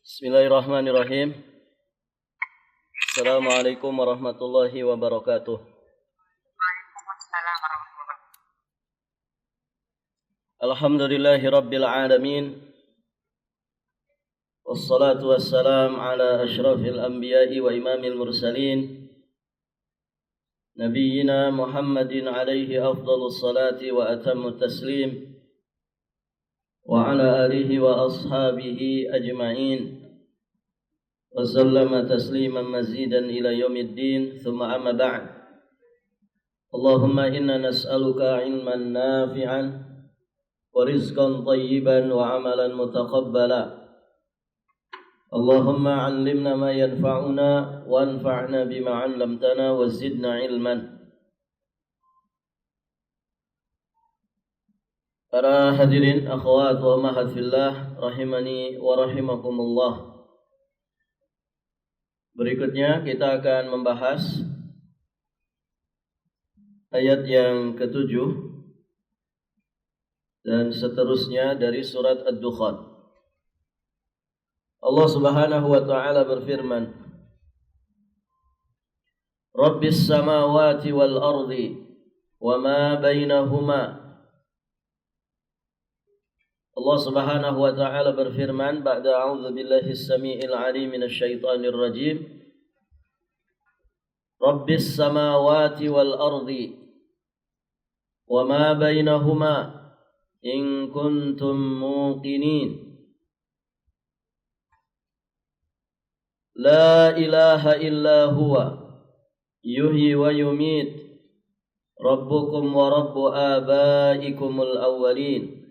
Bismillahirrahmanirrahim. Assalamualaikum warahmatullahi wabarakatuh. Waalaikumsalam warahmatullahi Alhamdulillahi rabbil alamin. Wassalatu wassalam ala ashrafil anbiya'i wa imamil mursalin, Nabiyyina Muhammadin alaihi afdalus salati wa atammu taslim, wa ala alihi wa ashabihi ajma'in, wa sallama tasliman mazidan ila yaumiddin. Thumma amma ba'd. Allahumma inna nas'aluka ilman nafi'an wa rizqan tayyiban wa amalan mutaqabbala. Allahumma 'allimna ma yanfa'una wa anfa'na bima 'allamtana wa zidna ilman. Para hadirin akhwat wa ummahat fillah rahimani wa rahimakumullah. Berikutnya kita akan membahas ayat yang ke-7 dan seterusnya dari surat Ad-Dukhan. Allah Subhanahu wa taala berfirman, Rabbis samawati wal ardi wa ma bainahuma. Allah Subhanahu wa taala berfirman, ba'da a'udzu billahi as-sami'il 'alim minasy syaithanir rajim. Rabbis samawati wal ardi wa ma bainahuma in kuntum muqinin. La ilaha illa huwa yuhyi wa yumit. Rabbukum wa rabbu abaikumul awwalin.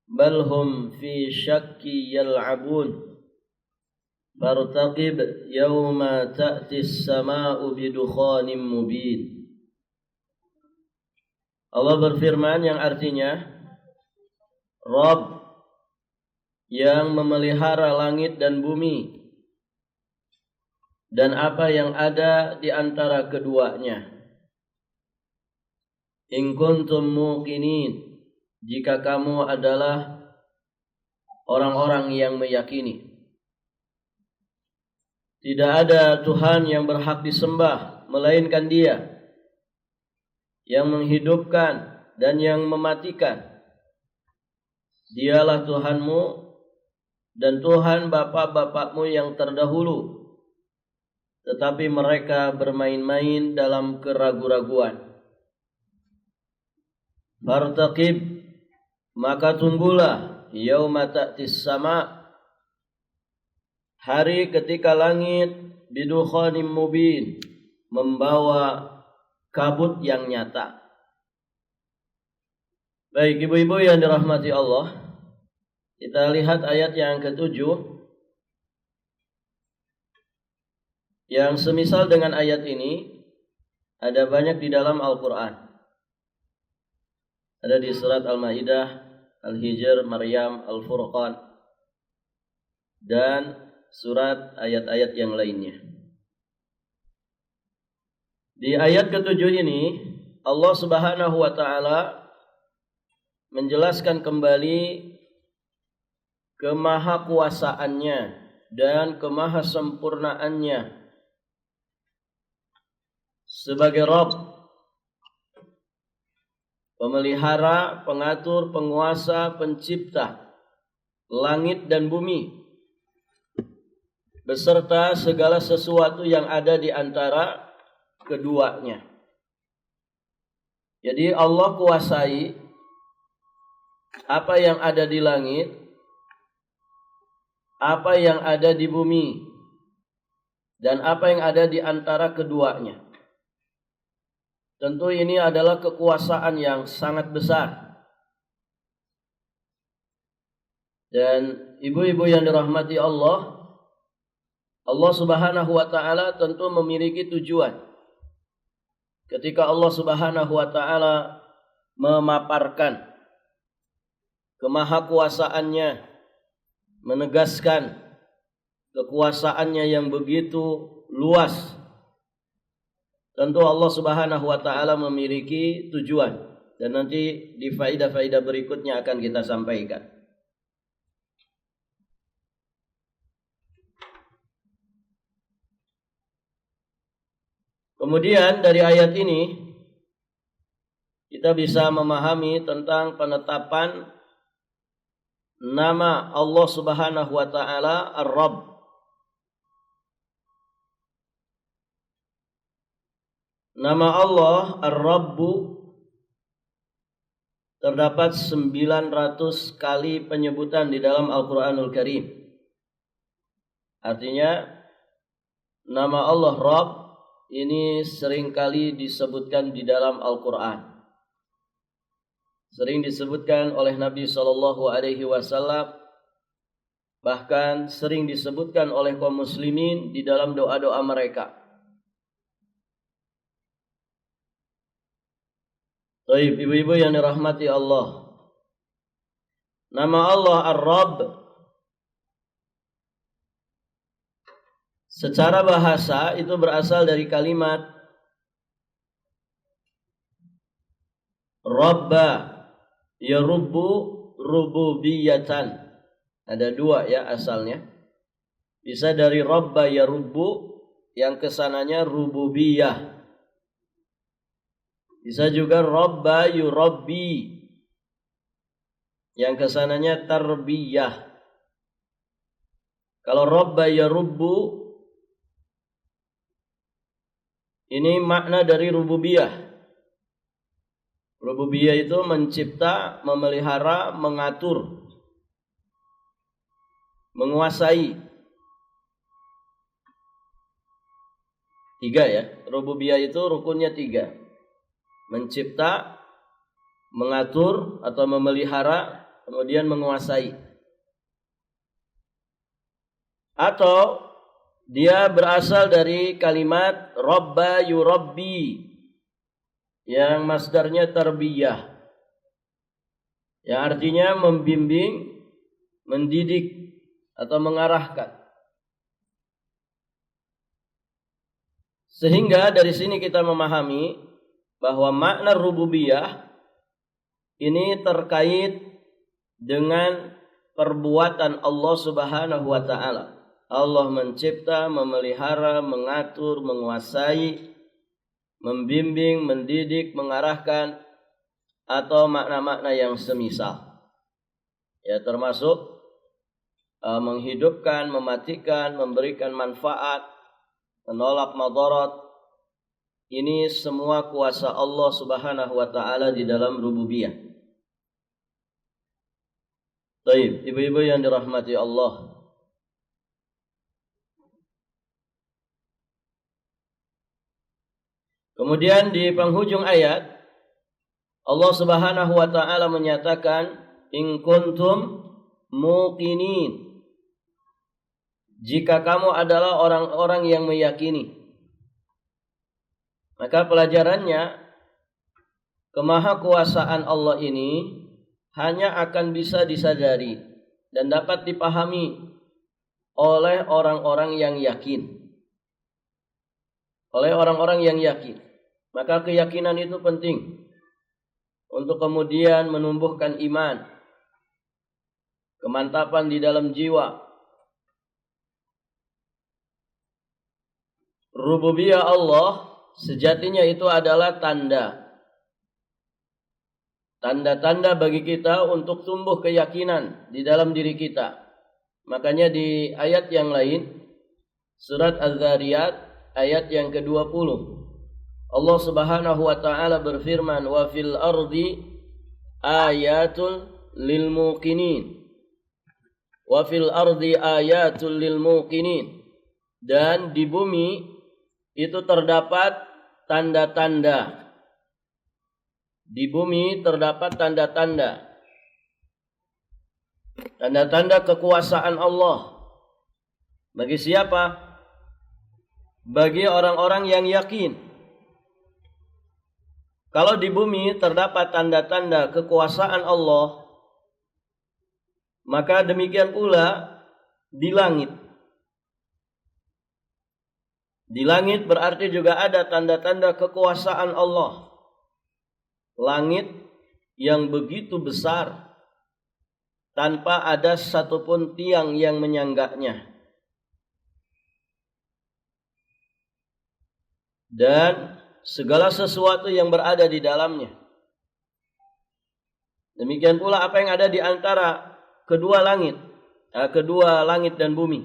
Bal hum fi syakki yal'abun. Fartaqib yawma ta'ti as-sama'u bidukhanin mubin. Allah berfirman yang artinya, Rabb yang memelihara langit dan bumi dan apa yang ada di antara keduanya. In kuntum muqinin, jika kamu adalah orang-orang yang meyakini. Tidak ada Tuhan yang berhak disembah melainkan Dia, yang menghidupkan dan yang mematikan. Dialah Tuhanmu dan Tuhan bapa-bapakmu yang terdahulu, tetapi mereka bermain-main dalam keraguan-raguan. Fartaqib, maka tunggulah, yauma ta'tis sama', hari ketika langit bidukhanim mubin, membawa kabut yang nyata. Baik ibu-ibu yang dirahmati Allah, kita lihat ayat yang ke-7 yang semisal dengan ayat ini ada banyak di dalam Al-Quran. Ada di surat Al-Maidah, Al-Hijr, Maryam, Al-Furqan, dan surat ayat-ayat yang lainnya. Di ayat ke-7 ini Allah Subhanahu wa taala menjelaskan kembali kemahakuasaannya dan kemahasempurnaannya sebagai Rabb, pemelihara, pengatur, penguasa, pencipta langit dan bumi beserta segala sesuatu yang ada di antara keduanya. Jadi Allah kuasai apa yang ada di langit, apa yang ada di bumi, dan apa yang ada di antara keduanya. Tentu ini adalah kekuasaan yang sangat besar. Dan ibu-ibu yang dirahmati Allah, Allah Subhanahu wa taala tentu memiliki tujuan. Ketika Allah Subhanahu wa taala memaparkan kemahakuasaannya, menegaskan kekuasaannya yang begitu luas, tentu Allah Subhanahu wa taala memiliki tujuan, dan nanti di faidah-faidah berikutnya akan kita sampaikan. Kemudian dari ayat ini kita bisa memahami tentang penetapan nama Allah Subhanahu wa taala Ar-Rabb. Nama Allah Ar-Rabbu terdapat 900 kali penyebutan di dalam Al-Qur'anul Karim. Artinya nama Allah Rabb ini seringkali disebutkan di dalam Al-Qur'an. Sering disebutkan oleh Nabi sallallahu alaihi wasallam, bahkan sering disebutkan oleh kaum muslimin di dalam doa-doa mereka. Baik, ibu-ibu yang dirahmati Allah. Nama Allah Ar-Rabb secara bahasa itu berasal dari kalimat Rabba yarubbu rububiyatan. Ada dua ya asalnya. Bisa dari Rabba yarubbu yang kesananya rububiyah. Bisa juga Rabba yurabbi yang kesananya tarbiyah. Kalau Rabba yarubbu ini makna dari rububiyah. Rububiyah itu mencipta, memelihara, mengatur, menguasai. Tiga ya. Rububiyah itu rukunnya tiga. Mencipta, mengatur atau memelihara, kemudian menguasai. Atau dia berasal dari kalimat Rabba yurabbi yang masdarnya tarbiyah, yang artinya membimbing, mendidik atau mengarahkan. Sehingga dari sini kita memahami bahwa makna rububiyah ini terkait dengan perbuatan Allah Subhanahu wa taala. Allah mencipta, memelihara, mengatur, menguasai, membimbing, mendidik, mengarahkan, atau makna-makna yang semisal. Ya, termasuk menghidupkan, mematikan, memberikan manfaat, menolak madarat. Ini semua kuasa Allah Subhanahu wa taala di dalam rububiyah. Baik, ibu-ibu yang dirahmati Allah. Kemudian di penghujung ayat Allah Subhanahu wa taala menyatakan in kuntum muqinin. Jika kamu adalah orang-orang yang meyakini. Maka pelajarannya, kemahakuasaan Allah ini hanya akan bisa disadari dan dapat dipahami oleh orang-orang yang yakin. Oleh orang-orang yang yakin. Maka keyakinan itu penting untuk kemudian menumbuhkan iman, kemantapan di dalam jiwa. Rububiyah Allah sejatinya itu adalah tanda-tanda bagi kita untuk tumbuh keyakinan di dalam diri kita. Makanya di ayat yang lain, surat Az-Zariyat ayat yang ke-20, Allah Subhanahu wa taala berfirman, wa fil ardi ayatul lil muqinin. Wa fil ardi ayatul lil muqinin. Dan di bumi itu terdapat tanda-tanda. Di bumi terdapat tanda-tanda. Tanda-tanda kekuasaan Allah. Bagi siapa? Bagi orang-orang yang yakin. Kalau di bumi terdapat tanda-tanda kekuasaan Allah, maka demikian pula di langit. Di langit berarti juga ada tanda-tanda kekuasaan Allah. Langit yang begitu besar, tanpa ada satupun tiang yang menyangganya. dan segala sesuatu yang berada di dalamnya. Demikian pula apa yang ada di antara kedua langit dan bumi.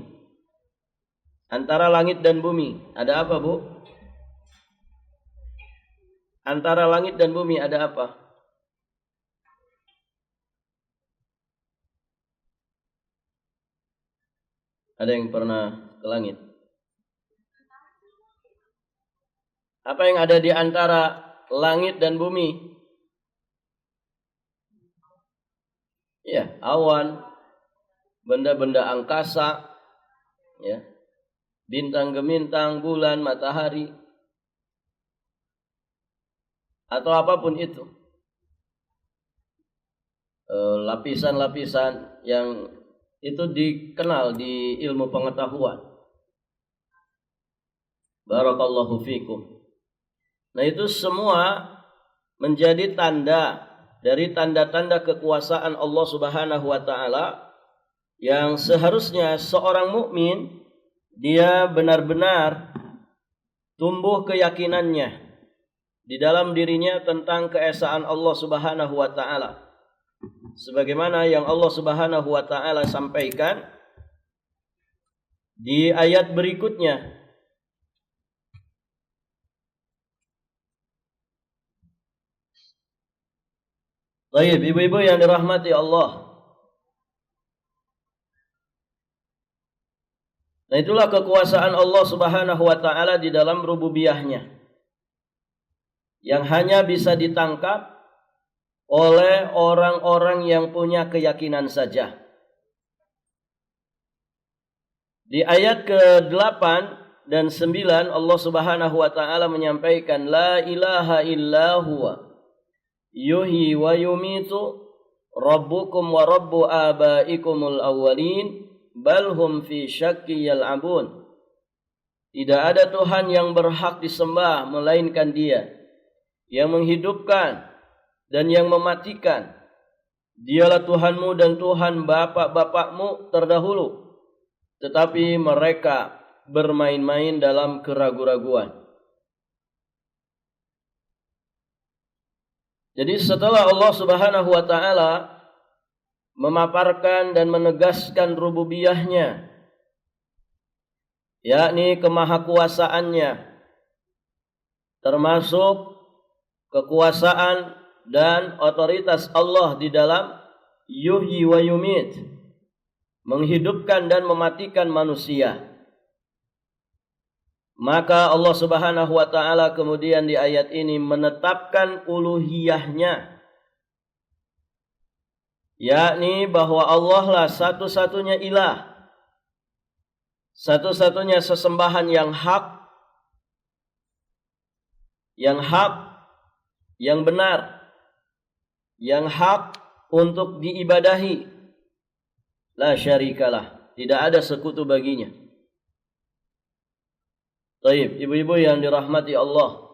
Antara langit dan bumi ada apa, Bu? Antara langit dan bumi ada apa? Ada yang pernah ke langit? Apa yang ada di antara langit dan bumi? Ya, awan, benda-benda angkasa, ya, bintang gemintang, bulan, matahari, atau apapun itu. Lapisan-lapisan yang itu dikenal di ilmu pengetahuan. Barakallahu fikum. Nah, itu semua menjadi tanda dari tanda-tanda kekuasaan Allah Subhanahu wa taala yang seharusnya seorang mukmin dia benar-benar tumbuh keyakinannya di dalam dirinya tentang keesaan Allah Subhanahu wa taala. Sebagaimana yang Allah Subhanahu wa taala sampaikan di ayat berikutnya. Baik, ibu-ibu yang dirahmati Allah. Nah, itulah kekuasaan Allah Subhanahu wa taala di dalam rububiyahnya yang hanya bisa ditangkap oleh orang-orang yang punya keyakinan saja. Di ayat ke-8 dan 9 Allah Subhanahu wa taala menyampaikan la ilaha illa huwa yuhyi wa yumitu rabbukum wa rabbu abaikumul awwalin bal hum fi syakki yal'abun. Tidak ada Tuhan yang berhak disembah melainkan Dia yang menghidupkan dan yang mematikan. Dialah Tuhanmu dan Tuhan bapak-bapakmu terdahulu, tetapi mereka bermain-main dalam keraguan-raguan. Jadi setelah Allah Subhanahu wa taala memaparkan dan menegaskan rububiyahnya, yakni kemahakuasaannya, termasuk kekuasaan dan otoritas Allah di dalam yuhyi wa yumit, menghidupkan dan mematikan manusia. Maka Allah Subhanahu wa taala kemudian di ayat ini menetapkan uluhiyahnya, yakni bahwa Allah lah satu-satunya ilah, satu-satunya sesembahan yang hak, yang benar, yang hak untuk diibadahi. La syarikalah, tidak ada sekutu baginya. Baik, ibu-ibu yang dirahmati Allah.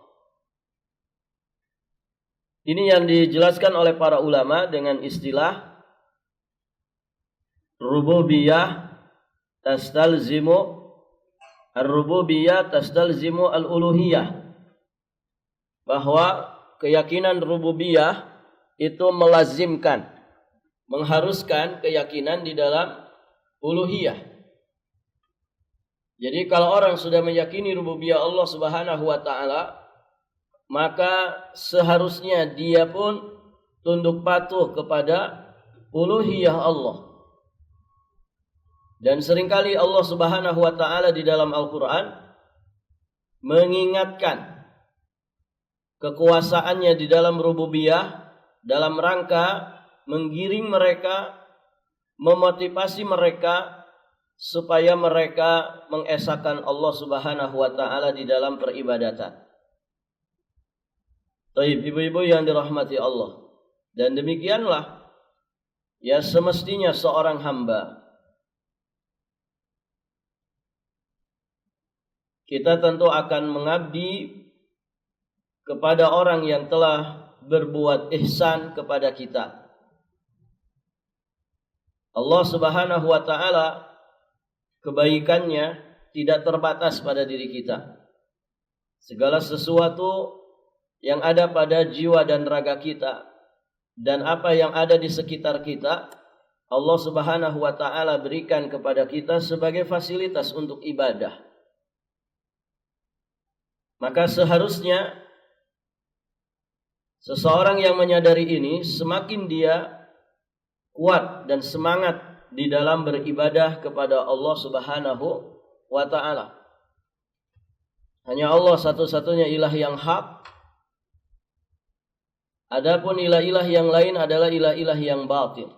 Ini yang dijelaskan oleh para ulama dengan istilah rububiyah tastalzimu ar-rububiyah tastalzimu al-uluhiyah. Bahwa keyakinan rububiyah itu melazimkan, mengharuskan keyakinan di dalam uluhiyah. Jadi kalau orang sudah meyakini rububiyah Allah Subhanahu wa taala, maka seharusnya dia pun tunduk patuh kepada uluhiyah Allah. Dan seringkali Allah Subhanahu wa taala di dalam Al-Qur'an mengingatkan kekuasaannya di dalam rububiyah dalam rangka menggiring mereka, memotivasi mereka supaya mereka mengesahkan Allah Subhanahu wa taala di dalam peribadatan. Baik, ibu-ibu yang dirahmati Allah. Dan demikianlah ya semestinya seorang hamba. Kita tentu akan mengabdi kepada orang yang telah berbuat ihsan kepada kita. Allah Subhanahu wa taala kebaikannya tidak terbatas pada diri kita. segala sesuatu yang ada pada jiwa dan raga kita dan apa yang ada di sekitar kita, Allah Subhanahu wa taala berikan kepada kita sebagai fasilitas untuk ibadah. Maka seharusnya seseorang yang menyadari ini, semakin dia kuat dan semangat di dalam beribadah kepada Allah Subhanahu wa taala. Hanya Allah satu-satunya ilah yang hak. Adapun ilah-ilah yang lain adalah ilah-ilah yang batil.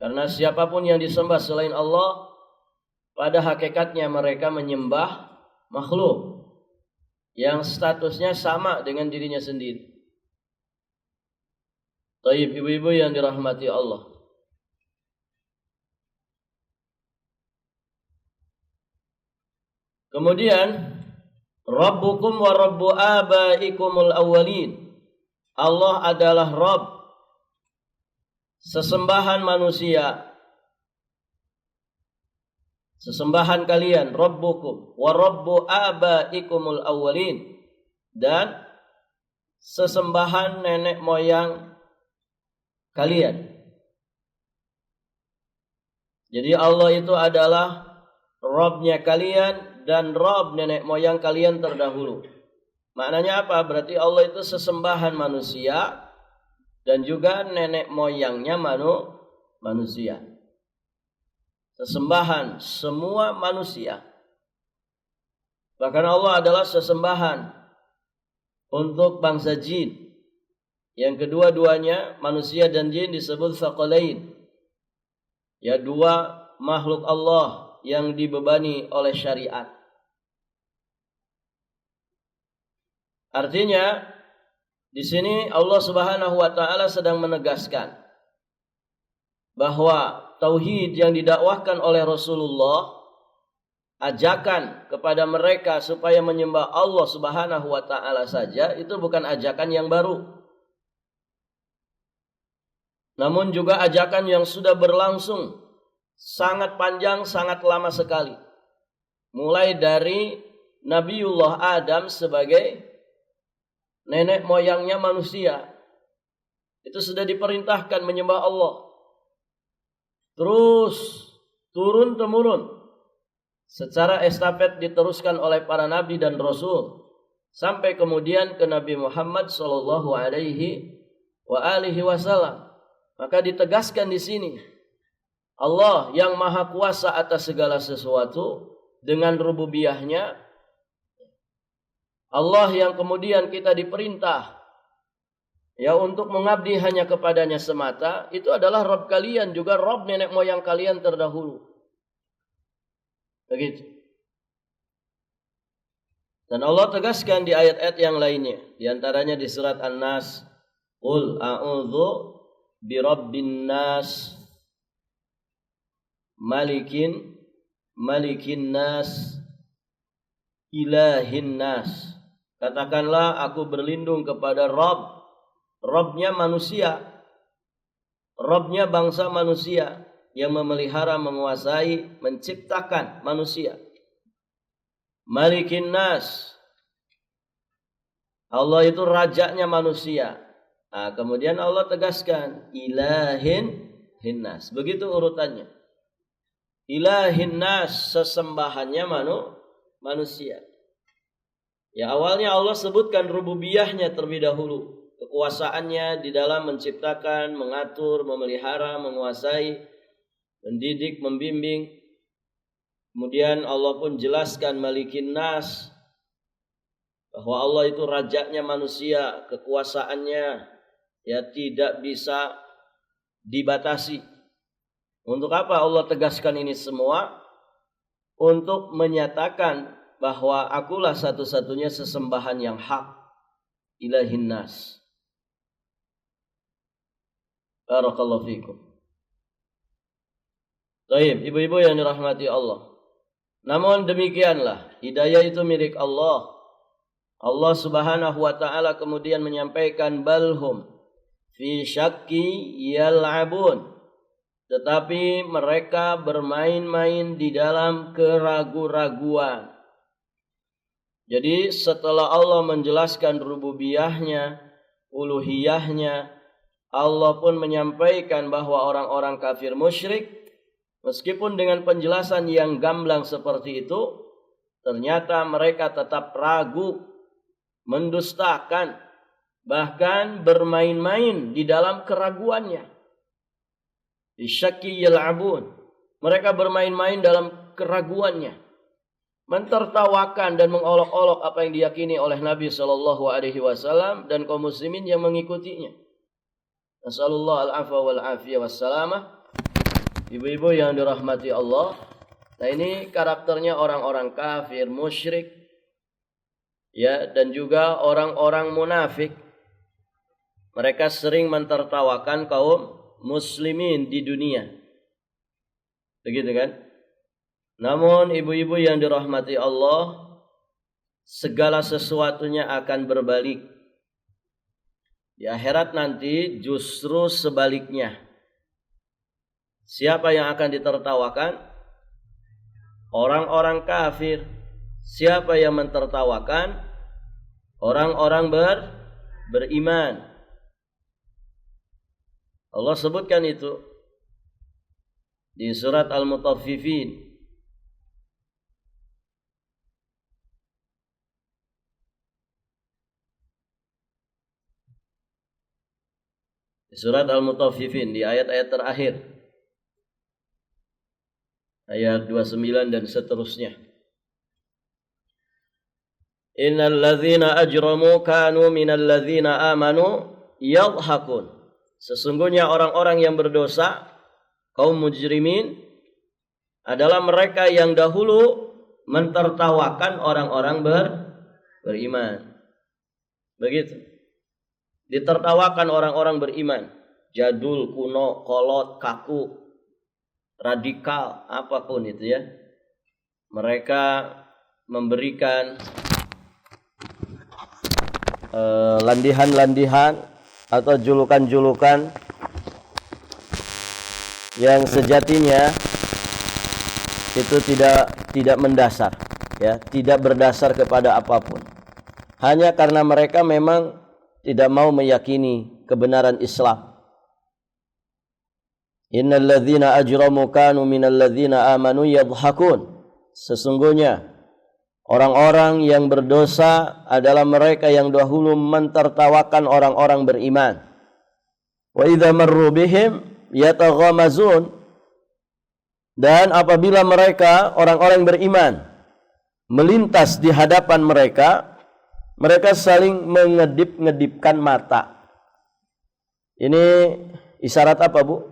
Karena siapapun yang disembah selain Allah, pada hakikatnya mereka menyembah makhluk yang statusnya sama dengan dirinya sendiri. Taib, ibu-ibu yang dirahmati Allah. Kemudian, Rabbukum wa Rabbu abaikumul awwalin. Allah adalah Rabb sesembahan manusia, sesembahan kalian. Rabbukum wa Rabbu abaikumul awwalin, dan sesembahan nenek moyang kalian. Jadi Allah itu adalah Rabb-nya kalian dan Rabb nenek moyang kalian terdahulu. Maknanya apa? Berarti Allah itu sesembahan manusia dan juga nenek moyangnya manusia. Sesembahan semua manusia. Bahkan Allah adalah sesembahan untuk bangsa jin. Yang kedua-duanya, manusia dan jin, disebut tsaqalain. Ya, dua makhluk Allah yang dibebani oleh syariat. Artinya, di sini Allah Subhanahu wa taala sedang menegaskan bahwa tauhid yang didakwahkan oleh Rasulullah, ajakan kepada mereka supaya menyembah Allah Subhanahu wa taala saja, itu bukan ajakan yang baru. Namun juga ajakan yang sudah berlangsung sangat panjang, sangat lama sekali. Mulai dari Nabiullah Adam sebagai nenek moyangnya manusia, itu sudah diperintahkan menyembah Allah. Terus turun-temurun secara estafet diteruskan oleh para nabi dan rasul sampai kemudian ke Nabi Muhammad sallallahu alaihi wasallam. Maka ditegaskan di sini Allah yang maha kuasa atas segala sesuatu dengan rububiyahnya. Allah yang kemudian kita diperintah ya untuk mengabdi hanya kepadanya semata, itu adalah Rabb kalian, juga Rabb nenek moyang kalian terdahulu. Begitu. Dan Allah tegaskan di ayat-ayat yang lainnya, di antaranya di surat An-Nas, Qul a'udzu birabbin nas, malikin nas, ilahin nas. Katakanlah aku berlindung kepada Rabb, Rabb-nya manusia, Rabb-nya bangsa manusia yang memelihara, menguasai, menciptakan manusia. Malikin nas, Allah itu rajanya manusia. Nah, kemudian Allah tegaskan ilahin hinnas. Begitu urutannya. Ilahin nas, sesembahannya manusia. Ya, awalnya Allah sebutkan rububiyahnya terlebih dahulu, kekuasaannya di dalam menciptakan, mengatur, memelihara, menguasai, mendidik, membimbing. Kemudian Allah pun jelaskan malikin nas, bahwa Allah itu rajanya manusia, kekuasaannya ya tidak bisa dibatasi. Untuk apa Allah tegaskan ini semua? Untuk menyatakan bahwa akulah satu-satunya sesembahan yang hak, ilahin nas. Barakallahu fikum. Baik, ibu-ibu yang dirahmati Allah. Namun demikianlah, hidayah itu milik Allah. Allah Subhanahu wa taala kemudian menyampaikan balhum fi syakki yal'abun. Tetapi mereka bermain-main di dalam keraguan-raguan. Jadi setelah Allah menjelaskan rububiyahnya, uluhiyahnya, Allah pun menyampaikan bahwa orang-orang kafir musyrik, meskipun dengan penjelasan yang gamblang seperti itu, ternyata mereka tetap ragu, mendustakan, bahkan bermain-main di dalam keraguannya. Bisyakki yal'abun. Mereka bermain-main dalam keraguannya, mentertawakan dan mengolok-olok apa yang diyakini oleh Nabi SAW dan kaum muslimin yang mengikutinya. Nasallallahu al-afwa wal-afiyah wassalamah. Ibu-ibu yang dirahmati Allah, nah ini karakternya orang-orang kafir, musyrik, ya, dan juga orang-orang munafik. Mereka sering mentertawakan kaum muslimin di dunia. Begitu kan? Namun ibu-ibu yang dirahmati Allah, segala sesuatunya akan berbalik. Di akhirat nanti justru sebaliknya. Siapa yang akan ditertawakan? Orang-orang kafir. Siapa yang mentertawakan? Orang-orang beriman. Allah sebutkan itu di surat Al-Mutaffifin. Di surat Al-Mutaffifin di ayat-ayat terakhir. Ayat 29 dan seterusnya. Innal ladzina ajramu kanu minal ladzina amanu yadhakun. Sesungguhnya orang-orang yang berdosa, kaum mujrimin, adalah mereka yang dahulu mentertawakan orang-orang beriman. Begitu. Ditertawakan orang-orang beriman. Jadul, kuno, kolot, kaku, radikal, apapun itu ya. Mereka memberikan landihan-landihan atau julukan-julukan yang sejatinya itu tidak mendasar, ya, tidak berdasar kepada apapun. Hanya karena mereka memang tidak mau meyakini kebenaran Islam. Innal ladzina ajramu kanu minal ladzina amanu yadhakun. Sesungguhnya orang-orang yang berdosa adalah mereka yang dahulu mentertawakan orang-orang beriman. Wa idza marru bihim yataghamazun. Dan apabila mereka orang-orang beriman melintas di hadapan mereka, mereka saling mengedip-ngedipkan mata. Ini isyarat apa, Bu?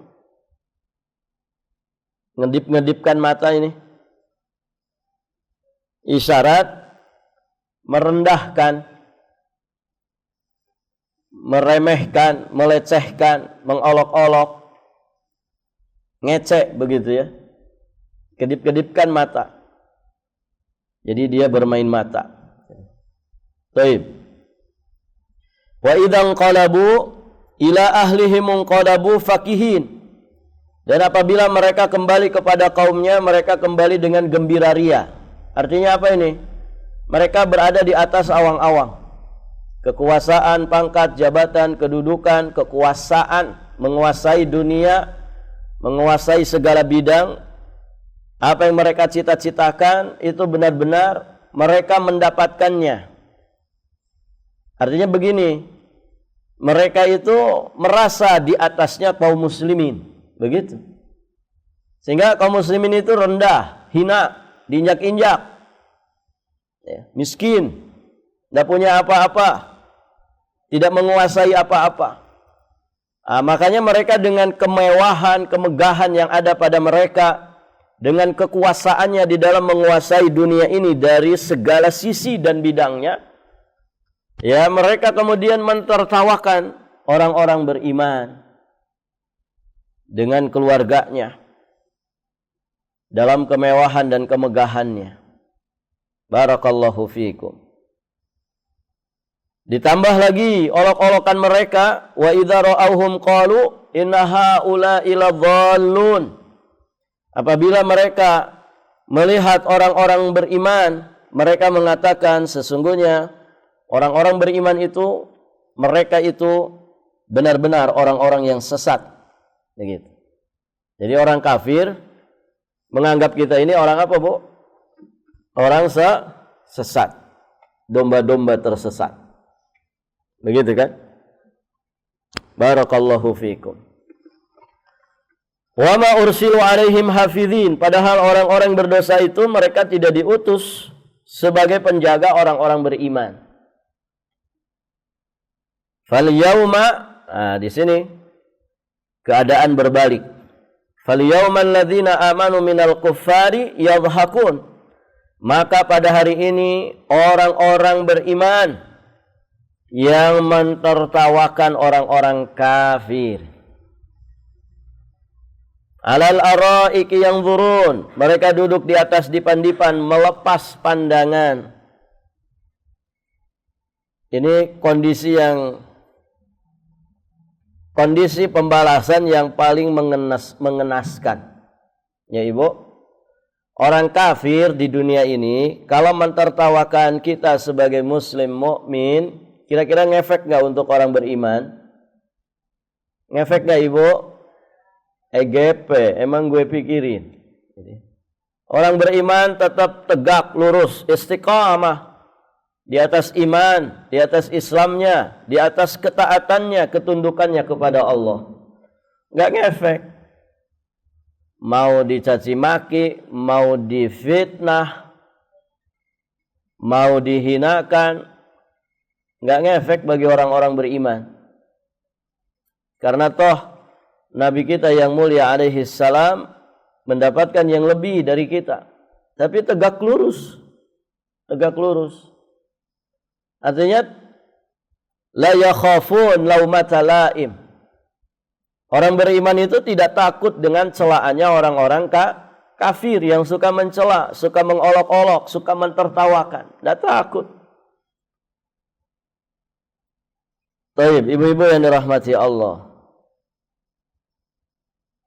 Ngedip-ngedipkan mata ini isyarat merendahkan, meremehkan, melecehkan, mengolok-olok, ngecek begitu ya. Kedip-kedipkan mata. Jadi dia bermain mata. Baik. Wa idzan qalabu ila ahlihim qalabu fakihin. Dan apabila mereka kembali kepada kaumnya, mereka kembali dengan gembira ria. Artinya apa ini? Mereka berada di atas awang-awang. Kekuasaan, pangkat, jabatan, kedudukan, kekuasaan, menguasai dunia, menguasai segala bidang. Apa yang mereka cita-citakan itu benar-benar mereka mendapatkannya. Artinya begini, mereka itu merasa di atasnya kaum muslimin, begitu. Sehingga kaum muslimin itu rendah, hina, diinjak-injak, ya, miskin, tidak punya apa-apa, tidak menguasai apa-apa. Makanya mereka dengan kemewahan, kemegahan yang ada pada mereka, dengan kekuasaannya di dalam menguasai dunia ini dari segala sisi dan bidangnya, ya, mereka kemudian mentertawakan orang-orang beriman dengan keluarganya dalam kemewahan dan kemegahannya. Barakallahu fiikum. Ditambah lagi olok-olokan mereka, wa idza ra'awhum qalu inna haula'i ladhallun. Apabila mereka melihat orang-orang beriman, mereka mengatakan sesungguhnya orang-orang beriman itu, mereka itu benar-benar orang-orang yang sesat. Begitu. Jadi orang kafir menganggap kita ini orang apa, Bu? Orang sesat. Domba-domba tersesat. Begitu kan? Barakallahu fikum. Wa ma ursilu alaihim hafidhin. Padahal orang-orang berdosa itu mereka tidak diutus sebagai penjaga orang-orang beriman. Fal yauma, di sini keadaan berbalik. Fal yaumal ladzina amanu minal kuffari yadhhakun. Maka pada hari ini orang-orang beriman yang mentertawakan orang-orang kafir. Alal araiki yanzurun. Mereka duduk di atas dipan-dipan melepas pandangan. Ini kondisi pembalasan yang paling mengenaskan. Ya Ibu. Orang kafir di dunia ini kalau mentertawakan kita sebagai muslim mukmin, kira-kira ngefek enggak untuk orang beriman? Ngefek enggak Ibu? EGP, emang gue pikirin. Orang beriman tetap tegak, lurus, istiqamah. Di atas iman, di atas Islamnya, di atas ketaatannya, ketundukannya kepada Allah. Enggak ngefek. Mau dicaci maki, mau difitnah, mau dihinakan, enggak ngefek bagi orang-orang beriman. Karena toh Nabi kita yang mulia alaihi salam mendapatkan yang lebih dari kita. Tapi tegak lurus. Tegak lurus. Artinya la yakhafun laumata laim. Orang beriman itu tidak takut dengan celaannya orang-orang kafir yang suka mencela, suka mengolok-olok, suka mentertawakan. Tidak takut. Baik, ibu-ibu yang dirahmati Allah.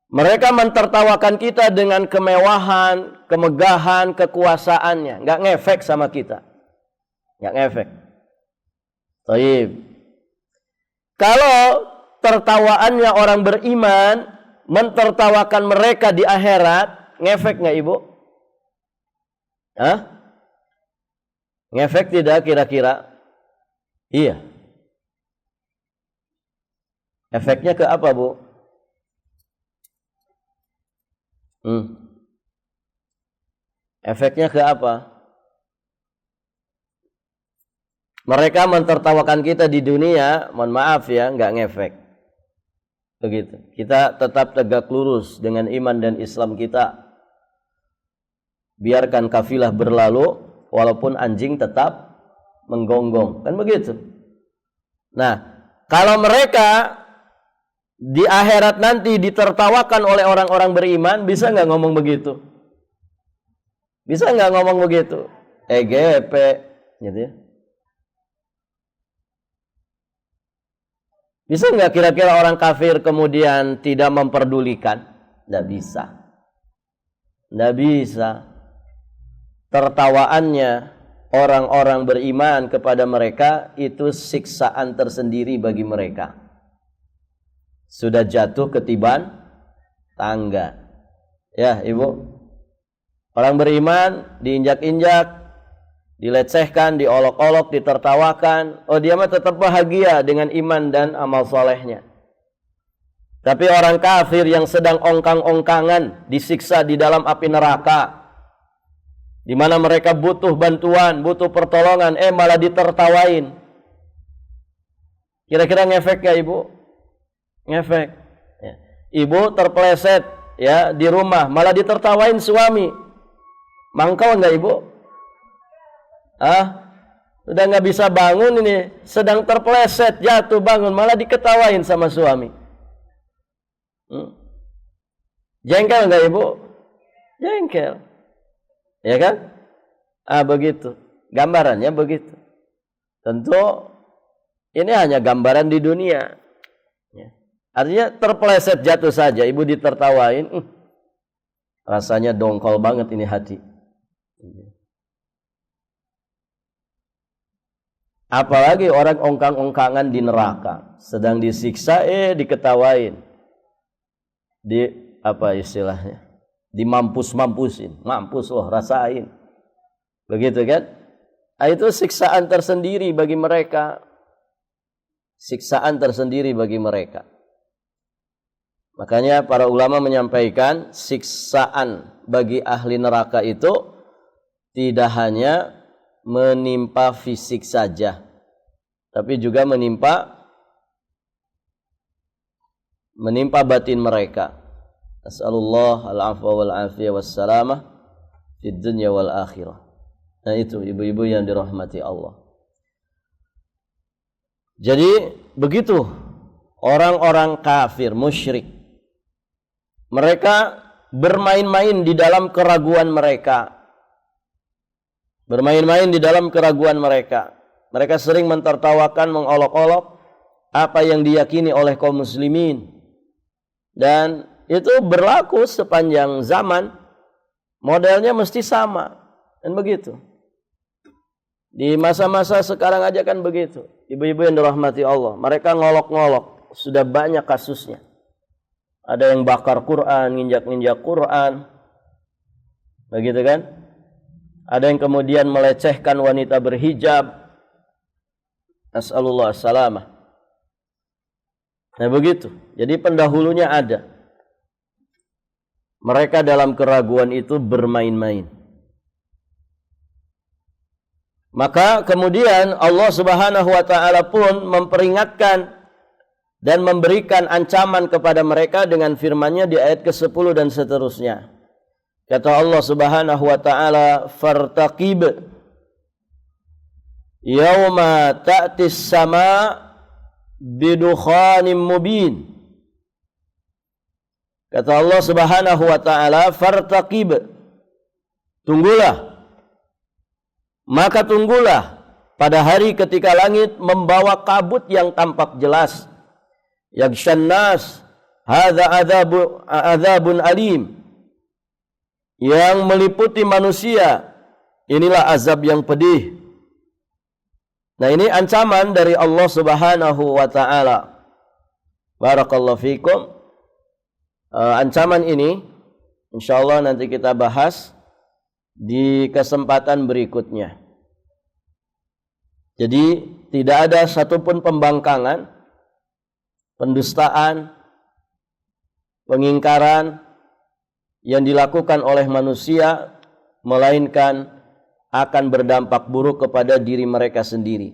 Mereka mentertawakan kita dengan kemewahan, kemegahan, kekuasaannya. Nggak ngefek sama kita. Nggak ngefek. Baik. Kalau tertawaannya orang beriman mentertawakan mereka di akhirat, ngefek nggak Ibu? Hah? Ngefek tidak kira-kira? Iya. Efeknya ke apa, Bu? Efeknya ke apa? Mereka mentertawakan kita di dunia, mohon maaf ya, nggak ngefek. Begitu. Kita tetap tegak lurus dengan iman dan Islam kita. Biarkan kafilah berlalu, walaupun anjing tetap menggonggong. Kan begitu. Nah, kalau mereka di akhirat nanti ditertawakan oleh orang-orang beriman, bisa nggak ngomong begitu? Bisa nggak ngomong begitu? EGP, gitu ya. Bisa nggak kira-kira orang kafir kemudian tidak memperdulikan? Nggak bisa. Nggak bisa. Tertawaannya orang-orang beriman kepada mereka itu siksaan tersendiri bagi mereka. Sudah jatuh ketiban tangga. Ya, Ibu. Orang beriman diinjak-injak, dilecehkan, diolok-olok, ditertawakan. Oh, dia mah tetap bahagia dengan iman dan amal solehnya. Tapi orang kafir yang sedang ongkang-ongkangan disiksa di dalam api neraka, di mana mereka butuh bantuan, butuh pertolongan, malah ditertawain. Kira-kira ngefek ya Ibu? Ngefek. Ya. Ibu terpeleset ya di rumah, malah ditertawain suami. Mangkal enggak Ibu? Udah nggak bisa bangun ini, sedang terpeleset, jatuh bangun, malah diketawain sama suami. Jengkel nggak Ibu? Jengkel. Ya kan? Begitu. Gambarannya begitu. Tentu ini hanya gambaran di dunia. Ya. Artinya terpeleset jatuh saja, Ibu ditertawain, rasanya dongkol banget ini hati. Apalagi orang ongkang-ongkangan di neraka, sedang disiksa diketawain. Apa istilahnya? Dimampus-mampusin. Mampus loh, rasain. Begitu kan? Itu siksaan tersendiri bagi mereka. Siksaan tersendiri bagi mereka. Makanya para ulama menyampaikan siksaan bagi ahli neraka itu tidak hanya menimpa fisik saja, tapi juga menimpa batin mereka. As'alullah al-afwa wal afiyah wassalamah fid dunya wal akhirah. Nah itu ibu-ibu yang dirahmati Allah. Jadi begitu orang-orang kafir, musyrik. Mereka bermain-main di dalam keraguan mereka. Bermain-main di dalam keraguan mereka. Mereka sering mentertawakan, mengolok-olok apa yang diyakini oleh kaum muslimin. Dan itu berlaku sepanjang zaman. Modelnya mesti sama. Dan begitu. Di masa-masa sekarang aja kan begitu. Ibu-ibu yang dirahmati Allah. Mereka ngolok-ngolok. Sudah banyak kasusnya. Ada yang bakar Quran, nginjak-nginjak Quran. Begitu kan? Ada yang kemudian melecehkan wanita berhijab. As'alullah as-salamah. Nah begitu. Jadi pendahulunya ada. Mereka dalam keraguan itu bermain-main. Maka kemudian Allah Subhanahu wa taala pun memperingatkan dan memberikan ancaman kepada mereka dengan firman-Nya di ayat ke-10 dan seterusnya. Kata Allah Subhanahu wa taala, "Fartaqib yauma ta'tis sama bidukhanim mubin." Kata Allah Subhanahu wa taala, "Fartaqib." Tunggulah. Maka tunggulah pada hari ketika langit membawa kabut yang tampak jelas. Yaghshan nas, hadza adzabun alim. Yang meliputi manusia, inilah azab yang pedih. Nah, ini ancaman dari Allah Subhanahu wa taala. Barakallahu fikum. Ancaman ini insyaallah nanti kita bahas di kesempatan berikutnya. Jadi tidak ada satupun pembangkangan, pendustaan, pengingkaran yang dilakukan oleh manusia, melainkan akan berdampak buruk kepada diri mereka sendiri.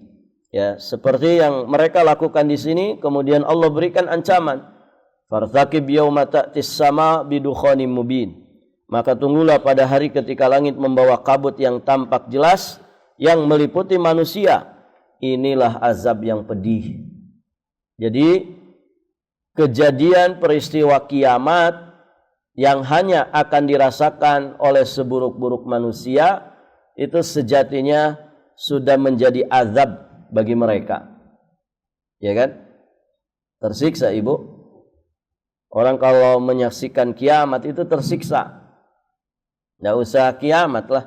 Ya, seperti yang mereka lakukan di sini, kemudian Allah berikan ancaman. Fartaqib yauma ta'tis sama bidukhanim mubin. Maka tunggulah pada hari ketika langit membawa kabut yang tampak jelas, yang meliputi manusia. Inilah azab yang pedih. Jadi kejadian peristiwa kiamat yang hanya akan dirasakan oleh seburuk-buruk manusia itu sejatinya sudah menjadi azab bagi mereka. Ya kan? Tersiksa ibu. Orang kalau menyaksikan kiamat itu tersiksa. Nggak usah kiamat lah.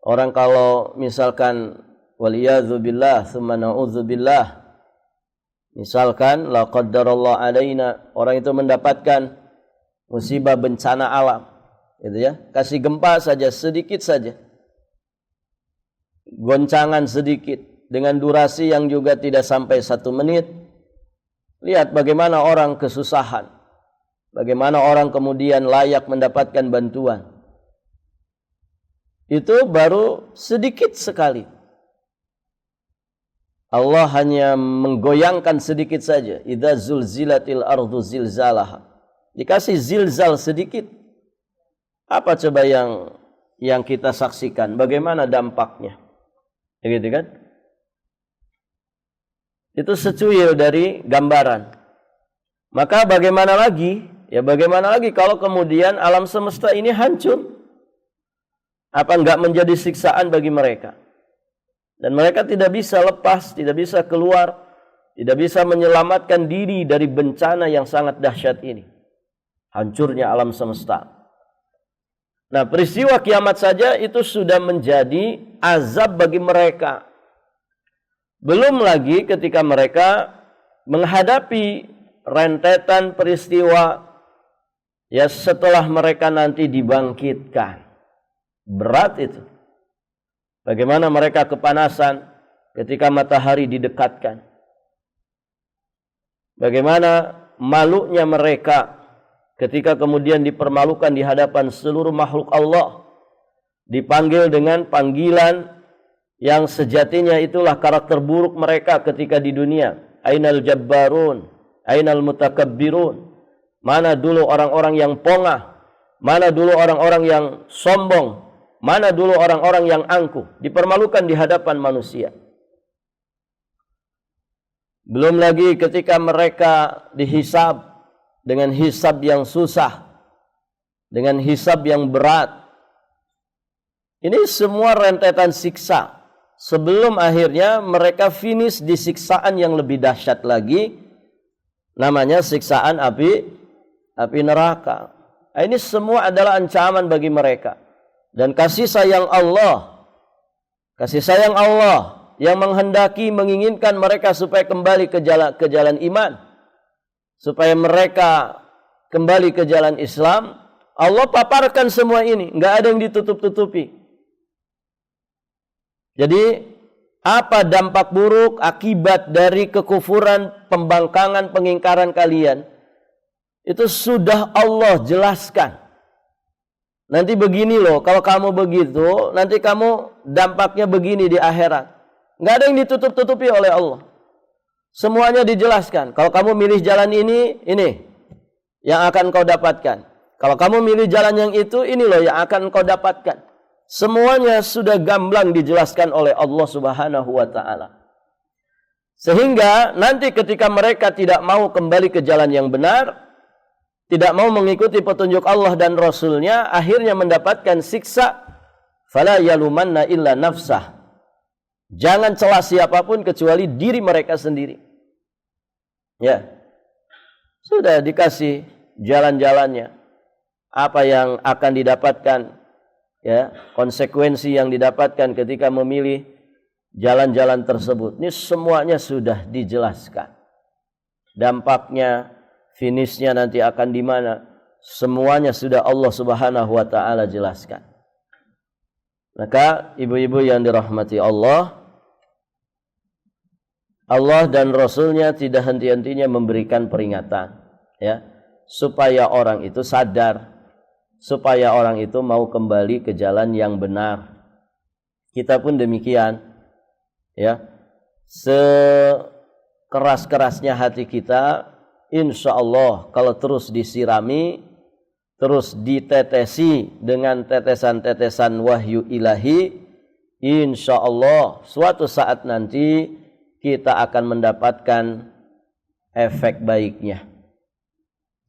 Orang kalau misalkan waliyadzubillah tsumma na'udzubillah, misalkan la qaddarallahu alaina, orang itu mendapatkan musibah bencana alam, gitu ya, kasih gempa saja sedikit saja, goncangan sedikit dengan durasi yang juga tidak sampai 1 menit, lihat bagaimana orang kesusahan, bagaimana orang kemudian layak mendapatkan bantuan. Itu baru sedikit sekali. Allah hanya menggoyangkan sedikit saja. Idza zulzilatil ardu zilzalaha. Dikasih zilzal sedikit. Apa coba yang kita saksikan? Bagaimana dampaknya? Begitu kan? Itu secuil dari gambaran. Maka bagaimana lagi? Ya bagaimana lagi kalau kemudian alam semesta ini hancur? Apa enggak menjadi siksaan bagi mereka? Dan mereka tidak bisa lepas, tidak bisa keluar, tidak bisa menyelamatkan diri dari bencana yang sangat dahsyat ini. Hancurnya alam semesta. Nah, peristiwa kiamat saja itu sudah menjadi azab bagi mereka. Belum lagi ketika mereka menghadapi rentetan peristiwa ya setelah mereka nanti dibangkitkan. Berat itu. Bagaimana mereka kepanasan ketika matahari didekatkan. Bagaimana malunya mereka ketika kemudian dipermalukan di hadapan seluruh makhluk Allah. Dipanggil dengan panggilan yang sejatinya itulah karakter buruk mereka ketika di dunia. Ainal jabbarun, ainal mutakabbirun. Mana dulu orang-orang yang pongah, mana dulu orang-orang yang sombong, mana dulu orang-orang yang angkuh, dipermalukan di hadapan manusia. Belum lagi ketika mereka dihisab dengan hisab yang susah, dengan hisab yang berat. Ini semua rentetan siksa. Sebelum akhirnya mereka finish di siksaan yang lebih dahsyat lagi, namanya siksaan api neraka. Ini semua adalah ancaman bagi mereka. Dan kasih sayang Allah yang menghendaki, menginginkan mereka supaya kembali ke jalan iman, supaya mereka kembali ke jalan Islam. Allah paparkan semua ini, nggak ada yang ditutup-tutupi. Jadi apa dampak buruk akibat dari kekufuran, pembangkangan, pengingkaran kalian? Itu sudah Allah jelaskan. Nanti begini loh, kalau kamu begitu, nanti kamu dampaknya begini di akhirat. Nggak ada yang ditutup-tutupi oleh Allah. Semuanya dijelaskan. Kalau kamu milih jalan ini yang akan kau dapatkan. Kalau kamu milih jalan yang itu, ini loh yang akan kau dapatkan. Semuanya sudah gamblang dijelaskan oleh Allah Subhanahu wa ta'ala. Sehingga nanti ketika mereka tidak mau kembali ke jalan yang benar, tidak mau mengikuti petunjuk Allah dan Rasulnya, akhirnya mendapatkan siksa. Fala yalumanna illa nafsah. Jangan celah siapapun kecuali diri mereka sendiri. Ya. Sudah dikasih jalan-jalannya. Apa yang akan didapatkan, ya, konsekuensi yang didapatkan ketika memilih jalan-jalan tersebut. Ini semuanya sudah dijelaskan. Dampaknya, finishnya nanti akan di mana? Semuanya sudah Allah Subhanahu wa ta'ala jelaskan. Maka ibu-ibu yang dirahmati Allah dan Rasulnya tidak henti-hentinya memberikan peringatan, ya, supaya orang itu sadar, supaya orang itu mau kembali ke jalan yang benar. Kita pun demikian, ya. Sekeras-kerasnya hati kita, insya Allah kalau terus disirami, terus ditetesi dengan tetesan-tetesan wahyu ilahi, insya Allah suatu saat nanti kita akan mendapatkan efek baiknya.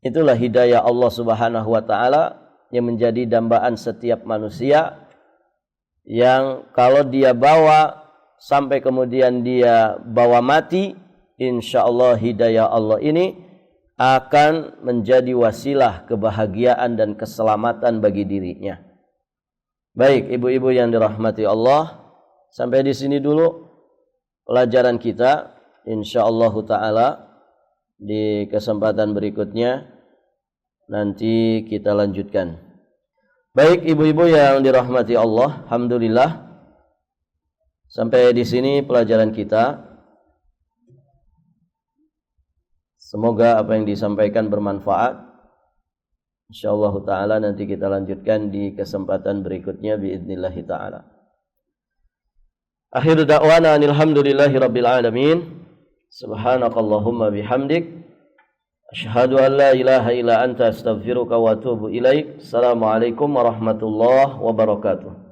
Itulah hidayah Allah Subhanahu wa ta'ala yang menjadi dambaan setiap manusia, yang kalau dia bawa sampai kemudian dia bawa mati, insya Allah hidayah Allah ini akan menjadi wasilah kebahagiaan dan keselamatan bagi dirinya. Baik, ibu-ibu yang dirahmati Allah, sampai di sini dulu pelajaran kita. Insyaallah ta'ala di kesempatan berikutnya nanti kita lanjutkan. Baik, ibu-ibu yang dirahmati Allah, alhamdulillah sampai di sini pelajaran kita. Semoga apa yang disampaikan bermanfaat. Insyaallah ta'ala nanti kita lanjutkan di kesempatan berikutnya biidznillah ta'ala. Akhir da'wana alhamdulillahi rabbil alamin. Subhanakallahumma bihamdik, asyhadu an la ilaha illa anta astaghfiruka wa atubu ilaik. Assalamualaikum warahmatullahi wabarakatuh.